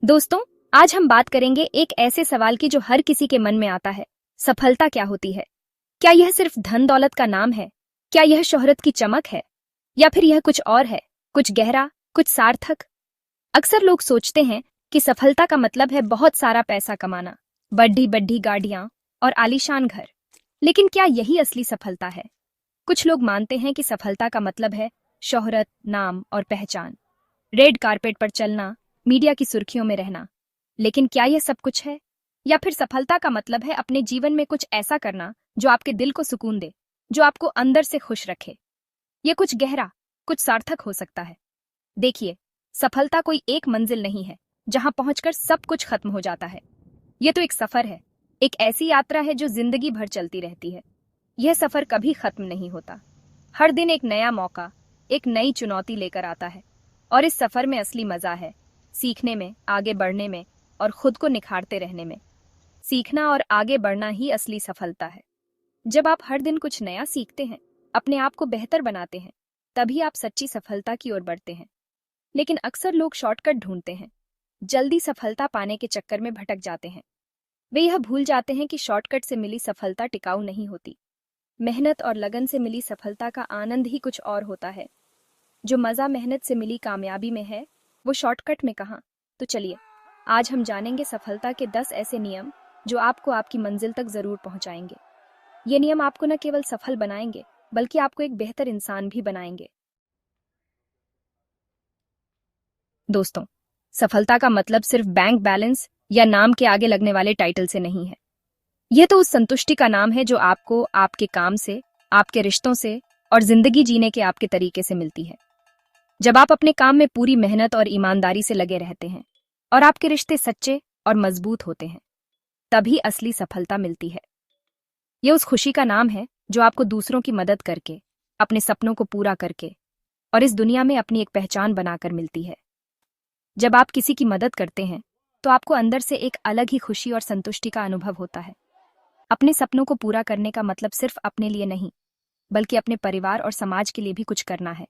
दोस्तों, आज हम बात करेंगे एक ऐसे सवाल की जो हर किसी के मन में आता है। सफलता क्या होती है? क्या यह सिर्फ धन दौलत का नाम है? क्या यह शोहरत की चमक है? या फिर यह कुछ और है, कुछ गहरा, कुछ सार्थक? अक्सर लोग सोचते हैं कि सफलता का मतलब है बहुत सारा पैसा कमाना, बड़ी बड़ी गाड़ियां और आलीशान घर। लेकिन क्या यही असली सफलता है? कुछ लोग मानते हैं कि सफलता का मतलब है शोहरत, नाम और पहचान, रेड कारपेट पर चलना, मीडिया की सुर्खियों में रहना। लेकिन क्या यह सब कुछ है? या फिर सफलता का मतलब है अपने जीवन में कुछ ऐसा करना जो आपके दिल को सुकून दे, जो आपको अंदर से खुश रखे? यह कुछ गहरा, कुछ सार्थक हो सकता है। देखिए, सफलता कोई एक मंजिल नहीं है जहां पहुंचकर सब कुछ खत्म हो जाता है। यह तो एक सफर है, एक ऐसी यात्रा है जो जिंदगी भर चलती रहती है। यह सफर कभी खत्म नहीं होता। हर दिन एक नया मौका, एक नई चुनौती लेकर आता है। और इस सफर में असली मजा है सीखने में, आगे बढ़ने में और खुद को निखारते रहने में। सीखना और आगे बढ़ना ही असली सफलता है। जब आप हर दिन कुछ नया सीखते हैं, अपने आप को बेहतर बनाते हैं, तभी आप सच्ची सफलता की ओर बढ़ते हैं। लेकिन अक्सर लोग शॉर्टकट ढूंढते हैं, जल्दी सफलता पाने के चक्कर में भटक जाते हैं। वे यह भूल जाते हैं कि शॉर्टकट से मिली सफलता टिकाऊ नहीं होती। मेहनत और लगन से मिली सफलता का आनंद ही कुछ और होता है। जो मजा मेहनत से मिली कामयाबी में है, वो शॉर्टकट में कहाँ? तो चलिए, आज हम जानेंगे सफलता के 10 ऐसे नियम जो आपको आपकी मंजिल तक जरूर पहुंचाएंगे। ये नियम आपको न केवल सफल बनाएंगे, बल्कि आपको एक बेहतर इंसान भी बनाएंगे। दोस्तों, सफलता का मतलब सिर्फ बैंक बैलेंस या नाम के आगे लगने वाले टाइटल से नहीं है। यह तो उस संतुष्टि का नाम है जो आपको आपके काम से, आपके रिश्तों से और जिंदगी जीने के आपके तरीके से मिलती है। जब आप अपने काम में पूरी मेहनत और ईमानदारी से लगे रहते हैं और आपके रिश्ते सच्चे और मजबूत होते हैं, तभी असली सफलता मिलती है। यह उस खुशी का नाम है जो आपको दूसरों की मदद करके, अपने सपनों को पूरा करके और इस दुनिया में अपनी एक पहचान बनाकर मिलती है। जब आप किसी की मदद करते हैं, तो आपको अंदर से एक अलग ही खुशी और संतुष्टि का अनुभव होता है। अपने सपनों को पूरा करने का मतलब सिर्फ अपने लिए नहीं, बल्कि अपने परिवार और समाज के लिए भी कुछ करना है।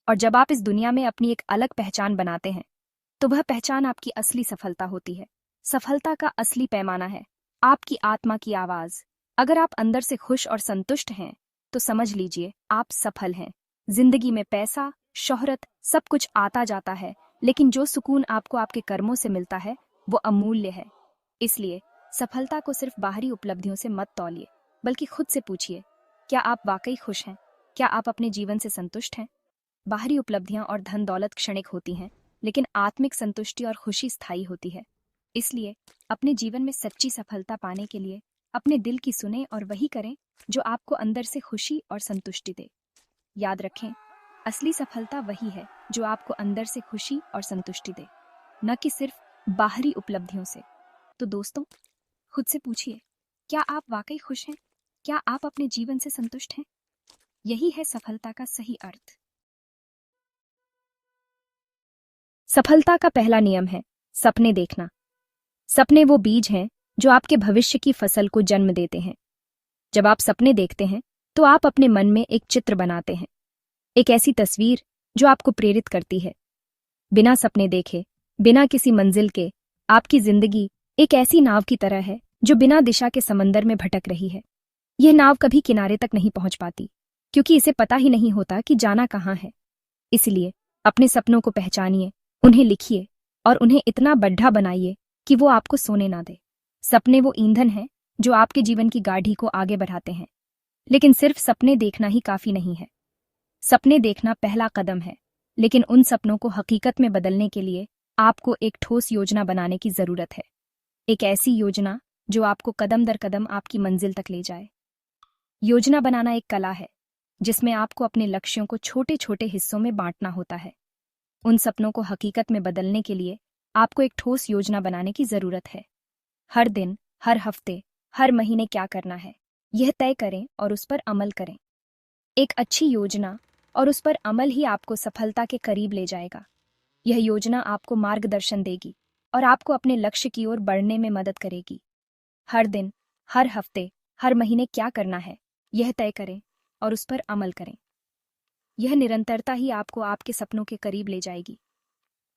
और जब आप इस दुनिया में अपनी एक अलग पहचान बनाते हैं, तो वह पहचान आपकी असली सफलता होती है। सफलता का असली पैमाना है आपकी आत्मा की आवाज। अगर आप अंदर से खुश और संतुष्ट हैं, तो समझ लीजिए आप सफल हैं। जिंदगी में पैसा, शोहरत, सब कुछ आता जाता है, लेकिन जो सुकून आपको आपके कर्मों से मिलता है, वो अमूल्य है। इसलिए सफलता को सिर्फ बाहरी उपलब्धियों से मत तौलिए, बल्कि खुद से पूछिए, क्या आप वाकई खुश हैं? क्या आप अपने जीवन से संतुष्ट हैं? बाहरी उपलब्धियां और धन दौलत क्षणिक होती हैं, लेकिन आत्मिक संतुष्टि और खुशी स्थायी होती है। इसलिए अपने जीवन में सच्ची सफलता पाने के लिए अपने दिल की सुने और वही करें जो आपको अंदर से खुशी और संतुष्टि दे। याद रखें, असली सफलता वही है जो आपको अंदर से खुशी और संतुष्टि दे, न कि सिर्फ बाहरी उपलब्धियों से। तो दोस्तों, खुद से पूछिए, क्या आप वाकई खुश हैं? क्या आप अपने जीवन से संतुष्ट हैं? यही है सफलता का सही अर्थ। सफलता का पहला नियम है सपने देखना। सपने वो बीज हैं जो आपके भविष्य की फसल को जन्म देते हैं। जब आप सपने देखते हैं, तो आप अपने मन में एक चित्र बनाते हैं, एक ऐसी तस्वीर जो आपको प्रेरित करती है। बिना सपने देखे, बिना किसी मंजिल के, आपकी जिंदगी एक ऐसी नाव की तरह है जो बिना दिशा के समंदर में भटक रही है। यह नाव कभी किनारे तक नहीं पहुंच पाती, क्योंकि इसे पता ही नहीं होता कि जाना कहाँ है। इसलिए अपने सपनों को पहचानिए, उन्हें लिखिए और उन्हें इतना बड्ढा बनाइए कि वो आपको सोने ना दे। सपने वो ईंधन हैं जो आपके जीवन की गाड़ी को आगे बढ़ाते हैं। लेकिन सिर्फ सपने देखना ही काफी नहीं है। सपने देखना पहला कदम है, लेकिन उन सपनों को हकीकत में बदलने के लिए आपको एक ठोस योजना बनाने की जरूरत है। एक ऐसी योजना जो आपको कदम दर कदम आपकी मंजिल तक ले जाए। योजना बनाना एक कला है, जिसमें आपको अपने लक्ष्यों को छोटे छोटे हिस्सों में बांटना होता है। उन सपनों को हकीकत में बदलने के लिए आपको एक ठोस योजना बनाने की जरूरत है। हर दिन, हर हफ्ते, हर महीने क्या करना है, यह तय करें और उस पर अमल करें। एक अच्छी योजना और उस पर अमल ही आपको सफलता के करीब ले जाएगा। यह योजना आपको मार्गदर्शन देगी और आपको अपने लक्ष्य की ओर बढ़ने में मदद करेगी। हर दिन, हर हफ्ते, हर महीने क्या करना है, यह तय करें और उस पर अमल करें। यह निरंतरता ही आपको आपके सपनों के करीब ले जाएगी।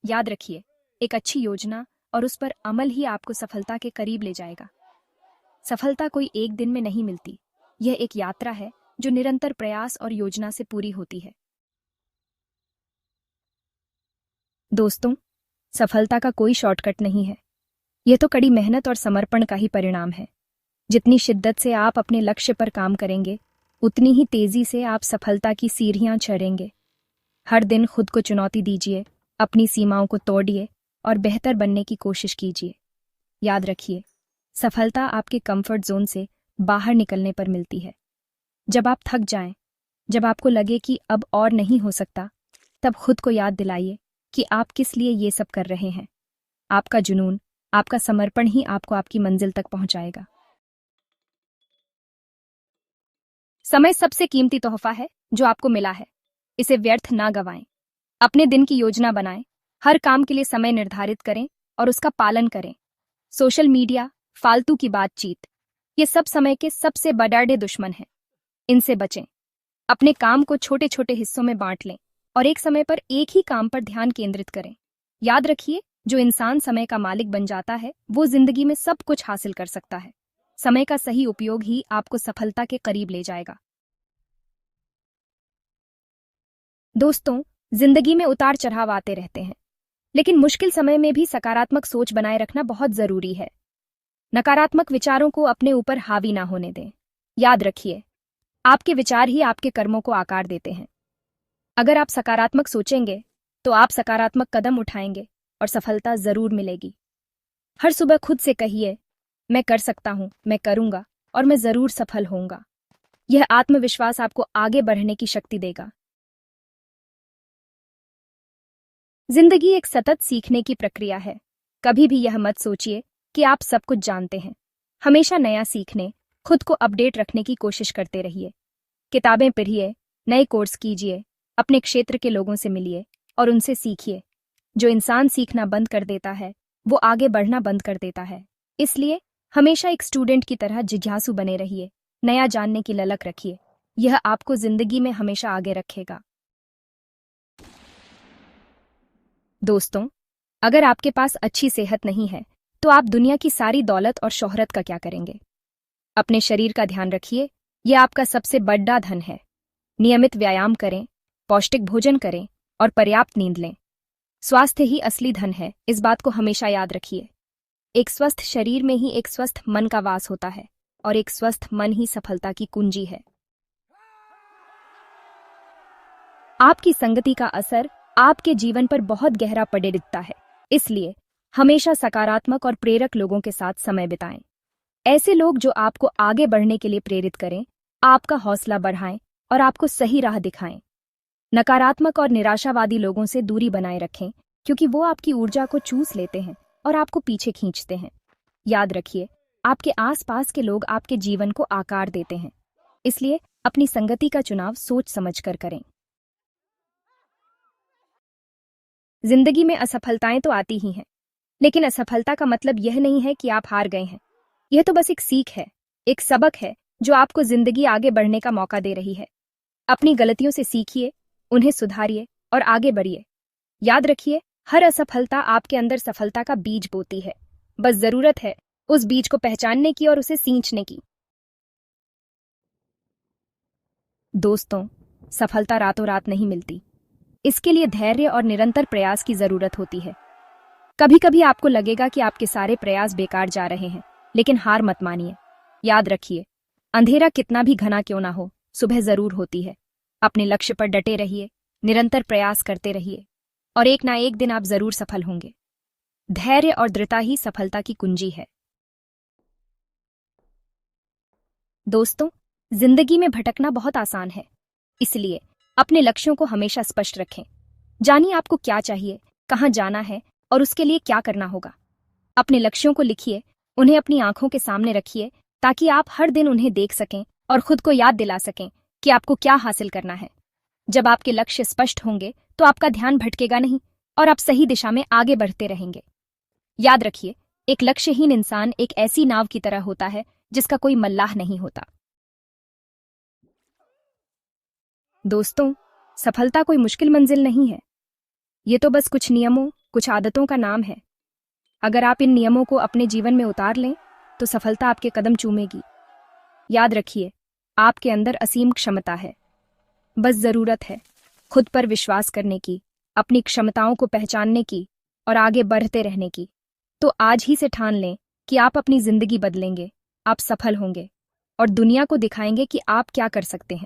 याद रखिए, एक अच्छी योजना और उस पर अमल ही आपको सफलता के करीब ले जाएगा। सफलता कोई एक दिन में नहीं मिलती, यह एक यात्रा है जो निरंतर प्रयास और योजना से पूरी होती है। दोस्तों, सफलता का कोई शॉर्टकट नहीं है। यह तो कड़ी मेहनत और समर्पण का ही परिणाम है। जितनी शिद्दत से आप अपने लक्ष्य पर काम करेंगे, उतनी ही तेजी से आप सफलता की सीढ़ियां चढ़ेंगे। हर दिन खुद को चुनौती दीजिए, अपनी सीमाओं को तोड़िए और बेहतर बनने की कोशिश कीजिए। याद रखिए, सफलता आपके कंफर्ट जोन से बाहर निकलने पर मिलती है। जब आप थक जाएं, जब आपको लगे कि अब और नहीं हो सकता, तब खुद को याद दिलाइए कि आप किस लिए ये सब कर रहे हैं। आपका जुनून, आपका समर्पण ही आपको आपकी मंजिल तक पहुंचाएगा। समय सबसे कीमती तोहफा है जो आपको मिला है। इसे व्यर्थ ना गवाएं। अपने दिन की योजना बनाएं, हर काम के लिए समय निर्धारित करें और उसका पालन करें। सोशल मीडिया, फालतू की बातचीत, ये सब समय के सबसे बड़े दुश्मन हैं। इनसे बचें। अपने काम को छोटे छोटे हिस्सों में बांट लें और एक समय पर एक ही काम पर ध्यान केंद्रित करें। याद रखिए, जो इंसान समय का मालिक बन जाता है, वो जिंदगी में सब कुछ हासिल कर सकता है। समय का सही उपयोग ही आपको सफलता के करीब ले जाएगा। दोस्तों, जिंदगी में उतार चढ़ाव आते रहते हैं, लेकिन मुश्किल समय में भी सकारात्मक सोच बनाए रखना बहुत जरूरी है। नकारात्मक विचारों को अपने ऊपर हावी ना होने दें। याद रखिए, आपके विचार ही आपके कर्मों को आकार देते हैं। अगर आप सकारात्मक सोचेंगे, तो आप सकारात्मक कदम उठाएंगे और सफलता जरूर मिलेगी। हर सुबह खुद से कहिए, मैं कर सकता हूं, मैं करूंगा और मैं जरूर सफल होऊंगा। यह आत्मविश्वास आपको आगे बढ़ने की शक्ति देगा। जिंदगी एक सतत सीखने की प्रक्रिया है। कभी भी यह मत सोचिए कि आप सब कुछ जानते हैं। हमेशा नया सीखने, खुद को अपडेट रखने की कोशिश करते रहिए। किताबें पढ़िए, नए कोर्स कीजिए, अपने क्षेत्र के लोगों से मिलिए और उनसे सीखिए। जो इंसान सीखना बंद कर देता है, वो आगे बढ़ना बंद कर देता है। इसलिए हमेशा एक स्टूडेंट की तरह जिज्ञासु बने रहिए, नया जानने की ललक रखिए। यह आपको जिंदगी में हमेशा आगे रखेगा। दोस्तों, अगर आपके पास अच्छी सेहत नहीं है, तो आप दुनिया की सारी दौलत और शोहरत का क्या करेंगे? अपने शरीर का ध्यान रखिए, यह आपका सबसे बड़ा धन है। नियमित व्यायाम करें, पौष्टिक भोजन करें और पर्याप्त नींद लें। स्वास्थ्य ही असली धन है, इस बात को हमेशा याद रखिए। एक स्वस्थ शरीर में ही एक स्वस्थ मन का वास होता है और एक स्वस्थ मन ही सफलता की कुंजी है। आपकी संगति का असर आपके जीवन पर बहुत गहरा पड़े दिखता है, इसलिए हमेशा सकारात्मक और प्रेरक लोगों के साथ समय बिताएं। ऐसे लोग जो आपको आगे बढ़ने के लिए प्रेरित करें, आपका हौसला बढ़ाएं और आपको सही राह दिखाएं। नकारात्मक और निराशावादी लोगों से दूरी बनाए रखें, क्योंकि वो आपकी ऊर्जा को चूस लेते हैं और आपको पीछे खींचते हैं। याद रखिए, आपके आसपास के लोग आपके जीवन को आकार देते हैं, इसलिए अपनी संगति का चुनाव सोच समझकर करें। जिंदगी में असफलताएं तो आती ही हैं, लेकिन असफलता का मतलब यह नहीं है कि आप हार गए हैं। यह तो बस एक सीख है, एक सबक है जो आपको जिंदगी आगे बढ़ने का मौका दे रही है। अपनी गलतियों से सीखिए, उन्हें सुधारिए और आगे बढ़िए। याद रखिए, हर असफलता आपके अंदर सफलता का बीज बोती है। बस जरूरत है उस बीज को पहचानने की और उसे सींचने की। दोस्तों, सफलता रातों रात नहीं मिलती। इसके लिए धैर्य और निरंतर प्रयास की जरूरत होती है। कभी कभी आपको लगेगा कि आपके सारे प्रयास बेकार जा रहे हैं, लेकिन हार मत मानिए। याद रखिए, अंधेरा कितना भी घना क्यों ना हो, सुबह जरूर होती है। अपने लक्ष्य पर डटे रहिए, निरंतर प्रयास करते रहिए और एक ना एक दिन आप जरूर सफल होंगे। धैर्य और दृढ़ता ही सफलता की कुंजी है। दोस्तों, जिंदगी में भटकना बहुत आसान है, इसलिए अपने लक्ष्यों को हमेशा स्पष्ट रखें। जानिए आपको क्या चाहिए, कहां जाना है और उसके लिए क्या करना होगा। अपने लक्ष्यों को लिखिए, उन्हें अपनी आंखों के सामने रखिए, ताकि आप हर दिन उन्हें देख सकें और खुद को याद दिला सकें कि आपको क्या हासिल करना है। जब आपके लक्ष्य स्पष्ट होंगे, तो आपका ध्यान भटकेगा नहीं और आप सही दिशा में आगे बढ़ते रहेंगे। याद रखिए, एक लक्ष्यहीन इंसान एक ऐसी नाव की तरह होता है जिसका कोई मल्लाह नहीं होता। दोस्तों, सफलता कोई मुश्किल मंजिल नहीं है। ये तो बस कुछ नियमों, कुछ आदतों का नाम है। अगर आप इन नियमों को अपने जीवन में उतार लें तो सफलता आपके कदम चूमेगी। याद रखिए, आपके अंदर असीम क्षमता है। बस जरूरत है खुद पर विश्वास करने की, अपनी क्षमताओं को पहचानने की और आगे बढ़ते रहने की। तो आज ही से ठान लें कि आप अपनी जिंदगी बदलेंगे, आप सफल होंगे और दुनिया को दिखाएंगे कि आप क्या कर सकते हैं।